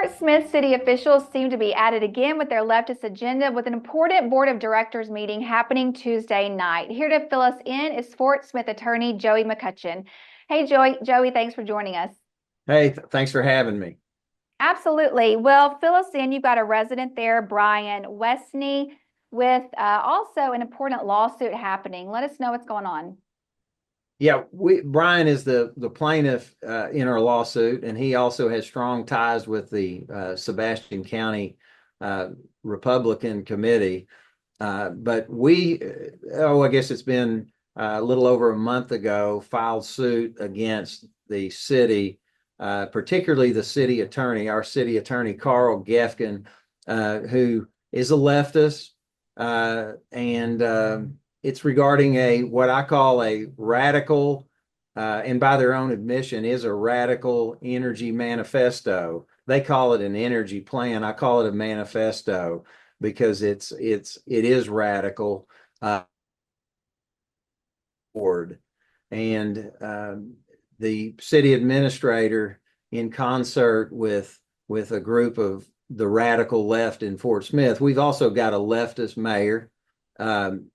Fort Smith city officials seem to be at it again with their leftist agenda with an important board of directors meeting happening Tuesday night. Here to fill us in is Fort Smith Attorney Joey McCutchen. Hey, Joey, thanks for joining us. Hey, thanks for having me. Absolutely. Well, fill us in. You've got a resident there, Brian Westney, with also an important lawsuit happening. Let us know what's going on. Yeah, Brian is the plaintiff in our lawsuit, and he also has strong ties with the Sebastian County Republican Committee. But I guess it's been a little over a month ago, filed suit against the city, particularly the city attorney, our city attorney, Carl Geffken, who is a leftist, and it's regarding what I call a radical, and by their own admission, is a radical energy manifesto. They call it an energy plan. I call it a manifesto because it is radical. Board and the city administrator, in concert with a group of the radical left in Fort Smith. We've also got a leftist mayor,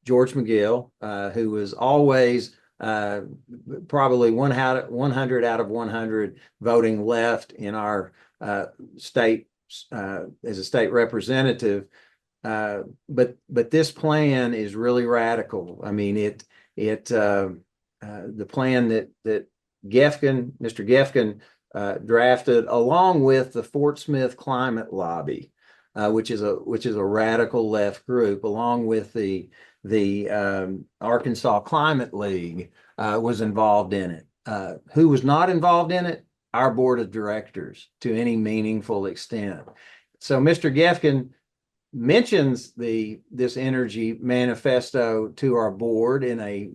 George McGill, who was always probably 100 out of 100 voting left in our state as a state representative. But this plan is really radical. I mean, the plan that Mr. Geffken drafted, along with the Fort Smith Climate Lobby, which is a radical left group, along with the Arkansas Climate League, was involved in it. Who was not involved in it? Our board of directors, to any meaningful extent. So Mr. Geffken mentions this energy manifesto to our board in I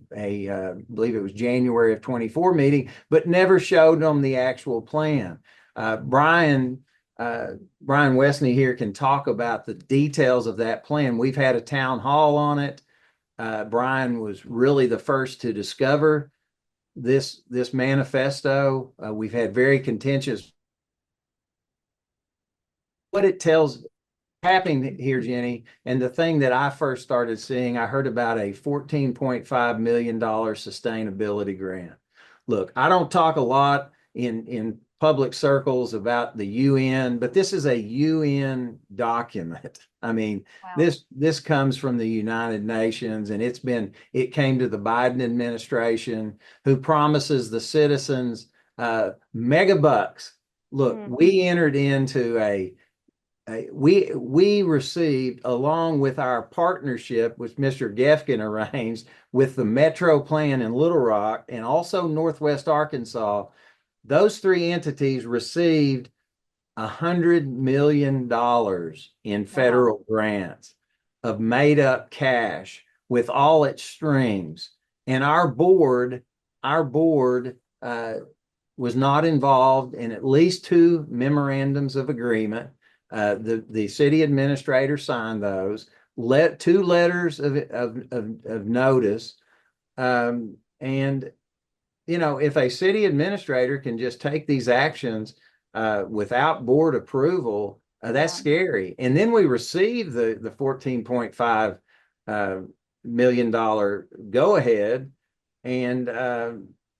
believe it was January of 24 meeting, but never showed them the actual plan. Brian Westney here can talk about the details of that plan. We've had a town hall on it. Brian was really the first to discover this manifesto. We've had very contentious. What it tells happening here, Jenny, and the thing that I first started seeing, I heard about a $14.5 million sustainability grant. Look, I don't talk a lot in public circles about the UN, but this is a UN document. I mean, Wow. this comes from the United Nations, and it came to the Biden administration, who promises the citizens mega bucks. Look, we entered into we received, along with our partnership, which Mr. Geffken arranged with the Metro Plan in Little Rock and also Northwest Arkansas. Those three entities received $100 million in Wow. federal grants of made up cash with all its strings. And our board was not involved in at least two memorandums of agreement. The city administrator signed those. Two letters of notice, and if a city administrator can just take these actions without board approval, that's scary. And then we received the $14.5 million go ahead, and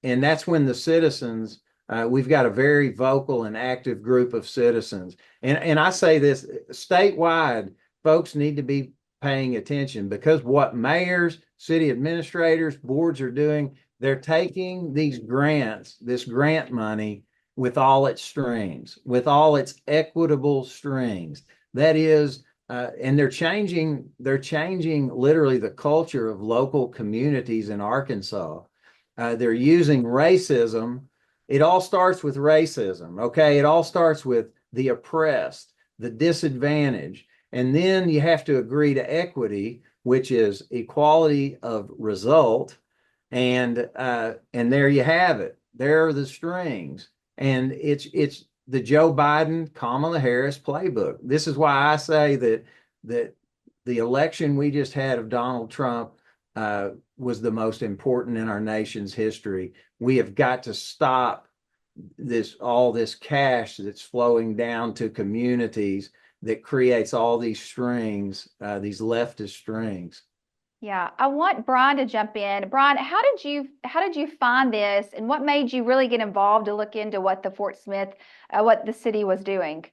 that's when the citizens. We've got a very vocal and active group of citizens. And I say this statewide, folks need to be paying attention, because what mayors, city administrators, boards are doing, they're taking this grant money with all its strings, with all its equitable strings. That is, and they're changing literally the culture of local communities in Arkansas. They're using racism. It all starts with racism, okay? It all starts with the oppressed, the disadvantaged, and then you have to agree to equity, which is equality of result, and there you have it. There are the strings, and it's the Joe Biden, Kamala Harris playbook. This is why I say that the election we just had of Donald Trump was the most important in our nation's history. We have got to stop all this cash that's flowing down to communities that creates all these strings, these leftist strings. Yeah, I want Brian to jump in. Brian, how did you find this, and what made you really get involved to look into what the Fort Smith, what the city was doing?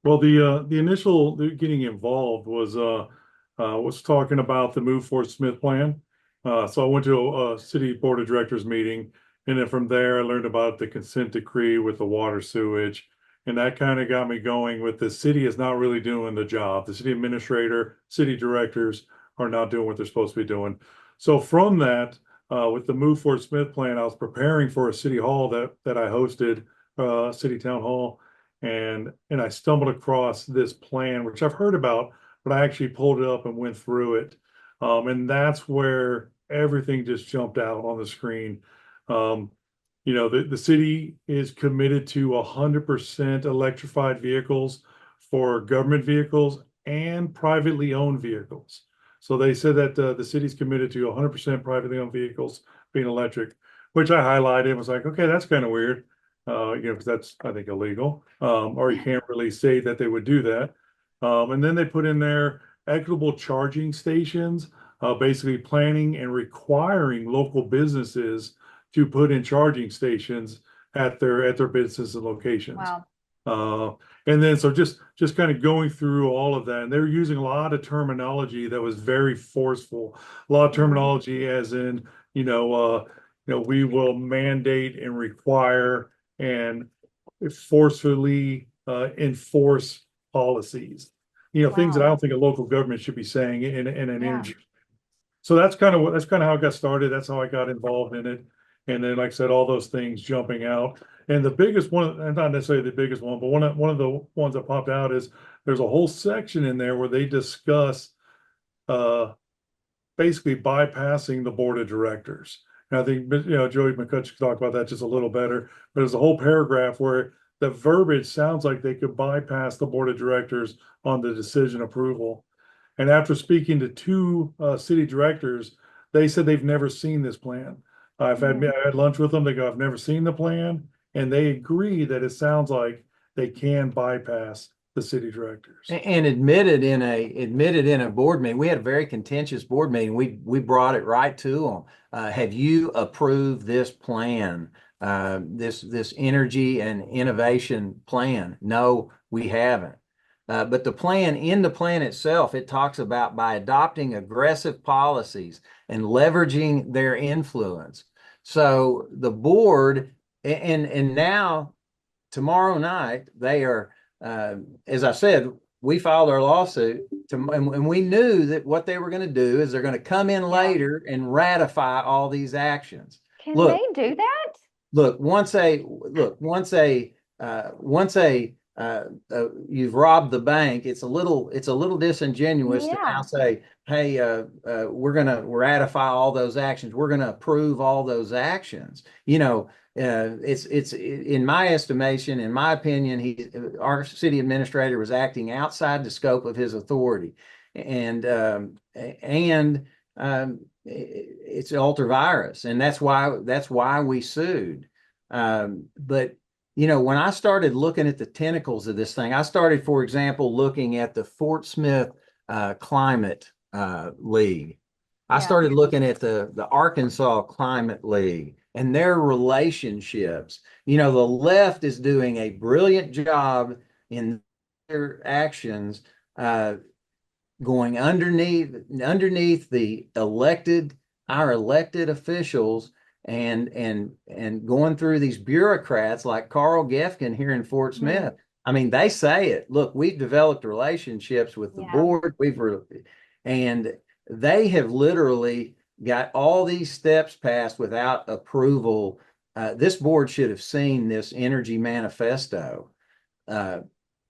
Well, the initial getting involved was talking about the Move Fort Smith plan. So I went to a city board of directors meeting, and then from there I learned about the consent decree with the water sewage, and that kind of got me going with the city is not really doing the job. The city administrator, city directors are not doing what they're supposed to be doing. So from that, with the Move Fort Smith plan, I was preparing for a city hall that I hosted, city town hall, and I stumbled across this plan, which I've heard about, but I actually pulled it up and went through it. And that's where everything just jumped out on the screen. The city is committed to 100% electrified vehicles for government vehicles and privately owned vehicles. So they said that the city's committed to 100% privately owned vehicles being electric, which I highlighted and was like, okay, that's kind of weird. Because that's, I think, illegal, or you can't really say that they would do that. And then they put in there equitable charging stations, basically planning and requiring local businesses to put in charging stations at their businesses and locations. Wow. And then so just kind of going through all of that, and they were using a lot of terminology that was very forceful. A lot of terminology, as in, we will mandate and require and forcefully enforce policies. Things that I don't think a local government should be saying in an energy. So that's kind of how it got started. That's how I got involved in it. And then, like I said, all those things jumping out. And the biggest one, and not necessarily the biggest one, but one of the ones that popped out is there's a whole section in there where they discuss basically bypassing the board of directors. And I think Joey McCutchen could talk about that just a little better. But there's a whole paragraph where the verbiage sounds like they could bypass the board of directors on the decision approval. And after speaking to two city directors, they said they've never seen this plan. I had lunch with them. They go, I've never seen the plan. And they agree that it sounds like they can bypass the city directors. And admitted in a board meeting. We had a very contentious board meeting. We brought it right to them. Have you approved this plan? This energy and innovation plan? No, we haven't. But the plan itself, it talks about by adopting aggressive policies and leveraging their influence. So the board, and now tomorrow night, they are, as I said, we filed our lawsuit and we knew that what they were going to do is they're going to come in later and ratify all these actions. Can they do that? Look, once you've robbed the bank, it's a little disingenuous to now say, hey, we're going to ratify all those actions. We're going to approve all those actions. It's in my estimation, in my opinion, our city administrator was acting outside the scope of his authority, and it's ultra virus, and that's why we sued. But when I started looking at the tentacles of this thing, I started, for example, looking at the Fort Smith Climate League. I started looking at the Arkansas Climate League and their relationships. The left is doing a brilliant job in their actions, going underneath our elected officials and going through these bureaucrats like Carl Geffken here in Fort Smith. I mean, they say it. Look, we've developed relationships with the board. And they have literally got all these steps passed without approval. This board should have seen this energy manifesto.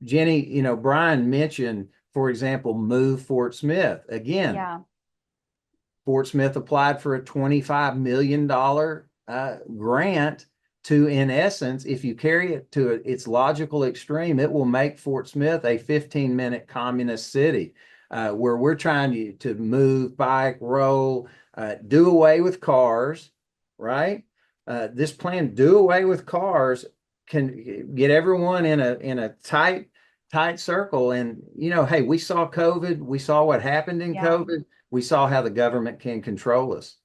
Jenny, Brian mentioned, for example, Move Fort Smith. Again, Fort Smith applied for a $25 million grant to, in essence, if you carry it to its logical extreme, it will make Fort Smith a 15-minute communist city, where we're trying to move, bike, roll, do away with cars, right? this plan, do away with cars, can get everyone in a tight circle. And, hey, we saw COVID. We saw what happened in COVID. We saw how the government can control us.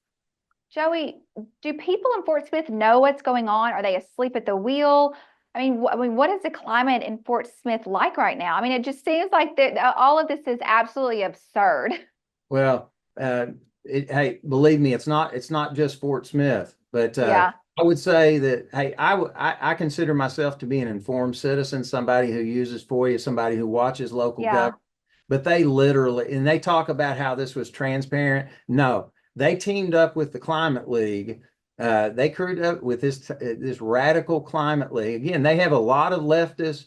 Joey, do people in Fort Smith know what's going on? Are they asleep at the wheel? I mean, what is the climate in Fort Smith like right now? I mean, it just seems like all of this is absolutely absurd. Well, hey, believe me, it's not just Fort Smith, but Yeah. I would say that, hey, I consider myself to be an informed citizen, somebody who uses FOIA, somebody who watches local government. But they literally, and they talk about how this was transparent. No, they teamed up with the Climate League. They crewed up with this radical Climate League. Again, they have a lot of leftist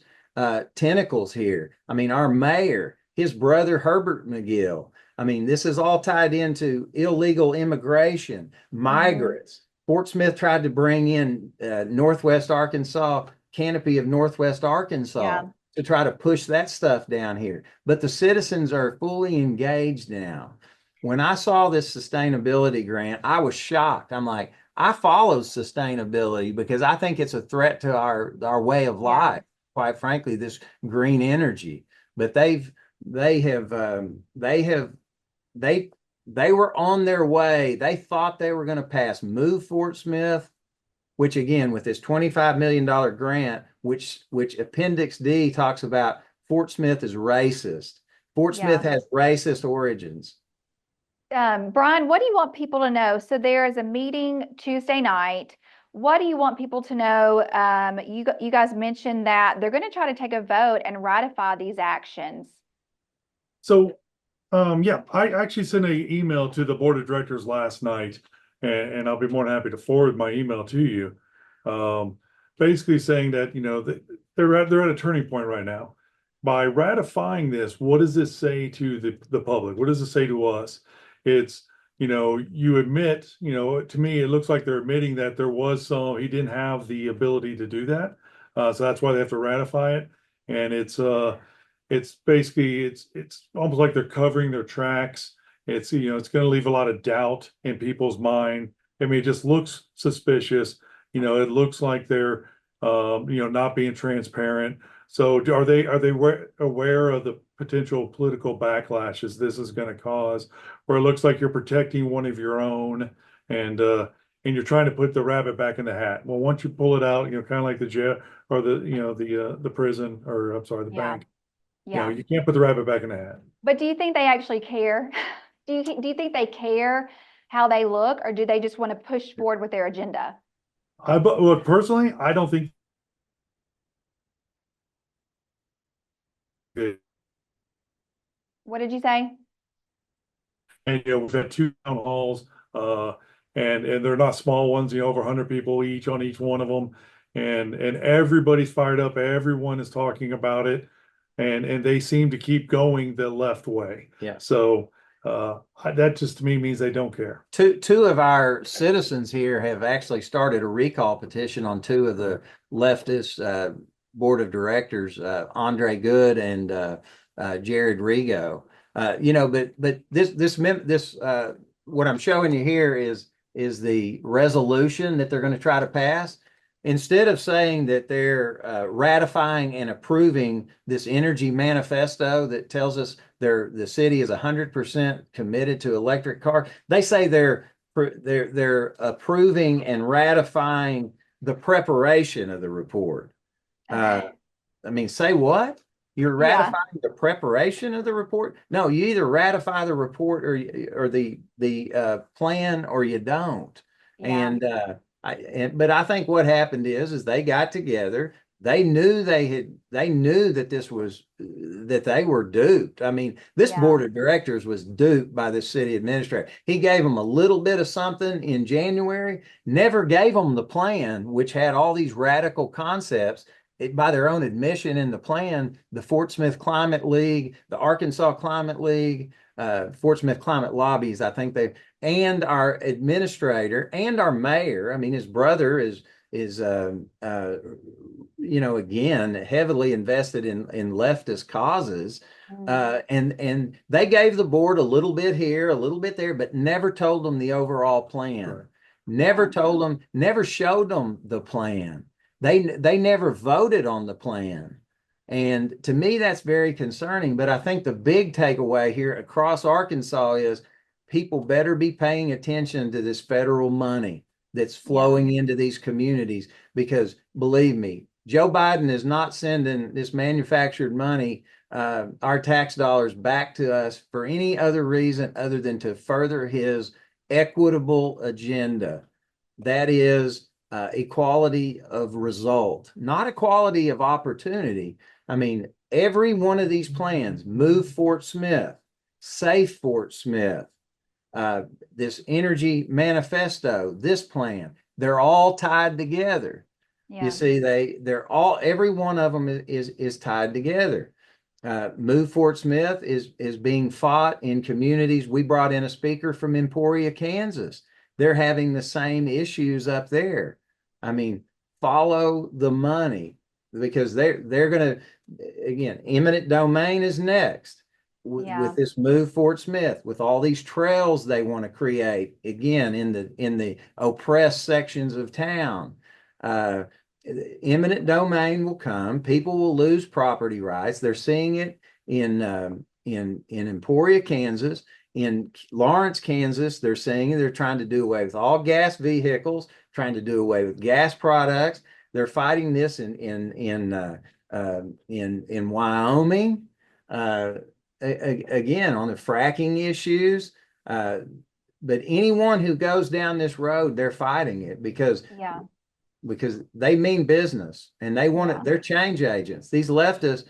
tentacles here. I mean, our mayor, his brother Herbert McGill. I mean, this is all tied into illegal immigration, migrants. Fort Smith tried to bring in Northwest Arkansas, canopy of Northwest Arkansas, to try to push that stuff down here. But the citizens are fully engaged now. When I saw this sustainability grant, I was shocked. I'm like, I follow sustainability because I think it's a threat to our way of life, quite frankly, this green energy. But they were on their way. They thought they were going to pass Move Fort Smith, which again, with this $25 million grant, which Appendix D talks about, Fort Smith is racist. Fort Smith has racist origins. Brian, what do you want people to know? So there is a meeting Tuesday night. What do you want people to know? You guys mentioned that they're going to try to take a vote and ratify these actions. So, I actually sent an email to the board of directors last night, and I'll be more than happy to forward my email to you. Basically saying that, they're at a turning point right now. By ratifying this, what does this say to the public? What does it say to us? It's, you admit, to me, it looks like they're admitting that he didn't have the ability to do that. So that's why they have to ratify it. And it's basically, it's almost like they're covering their tracks. It's, it's going to leave a lot of doubt in people's mind. I mean, it just looks suspicious. It looks like they're, not being transparent. So are they aware of the potential political backlashes this is going to cause, where it looks like you're protecting one of your own and you're trying to put the rabbit back in the hat? Well, once you pull it out, kind of like the jail or the prison, or I'm sorry, the bank. Yeah. You can't put the rabbit back in the hat. But do you think they actually care? Do you think they care how they look, or do they just want to push forward with their agenda? Look, personally, I don't think. What did you say? And we've had 2 town halls, and they're not small ones. Over 100 people each on each one of them, and everybody's fired up. Everyone is talking about it, and they seem to keep going the left way. Yeah. So that just to me means they don't care. Two of our citizens here have actually started a recall petition on 2 of the leftist board of directors, Andre Good and Jared Rigo. But this what I'm showing you here is the resolution that they're going to try to pass. Instead of saying that they're ratifying and approving this energy manifesto that tells us the city is 100% committed to electric car, they say they're approving and ratifying the preparation of the report. I mean, say what? You're ratifying the preparation of the report? No, you either ratify the report or the plan, or you don't. And but I think what happened is they got together. They knew that they were duped. I mean, this board of directors was duped by the city administrator. He gave them a little bit of something in January, never gave them the plan, which had all these radical concepts. By their own admission in the plan, the Fort Smith Climate League, the Arkansas Climate League, Fort Smith Climate Lobbies, I think and our administrator and our mayor. I mean, his brother is again, heavily invested in leftist causes. And they gave the board a little bit here, a little bit there, but never told them the overall plan. never told them, never showed them the plan. They never voted on the plan. And to me, that's very concerning. But I think the big takeaway here across Arkansas is people better be paying attention to this federal money that's flowing into these communities, because believe me, Joe Biden is not sending this manufactured money, our tax dollars, back to us for any other reason other than to further his equitable agenda. That is equality of result, not equality of opportunity. I mean, every one of these plans, Move Fort Smith, Safe Fort Smith, this energy manifesto, this plan, they're all tied together. You see, they're all, every one of them is tied together. Move Fort Smith is being fought in communities. We brought in a speaker from Emporia, Kansas. They're having the same issues up there. I mean, follow the money, because they're going to, again, eminent domain is next with this Move Fort Smith, with all these trails they want to create, again, in the oppressed sections of town. Eminent domain will come. People will lose property rights. They're seeing it in Emporia, Kansas, in Lawrence, Kansas. They're seeing it. They're trying to do away with all gas vehicles, trying to do away with gas products. They're fighting this in Wyoming. Again, on the fracking issues. But anyone who goes down this road, they're fighting it because they mean business, and they want it. They're change agents. These leftists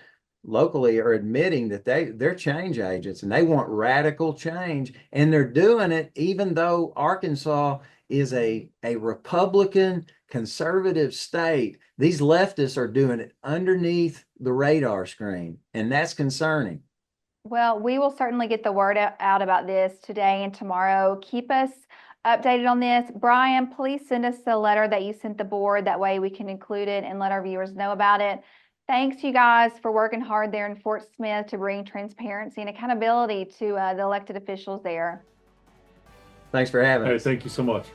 locally are admitting that they're change agents, and they want radical change, and they're doing it even though Arkansas is a Republican conservative state. These leftists are doing it underneath the radar screen, and that's concerning. Well, we will certainly get the word out about this today and tomorrow. Keep us updated on this. Brian, please send us the letter that you sent the board. That way we can include it and let our viewers know about it. Thanks, you guys, for working hard there in Fort Smith to bring transparency and accountability to the elected officials there. Thanks for having us. Hey, thank you so much.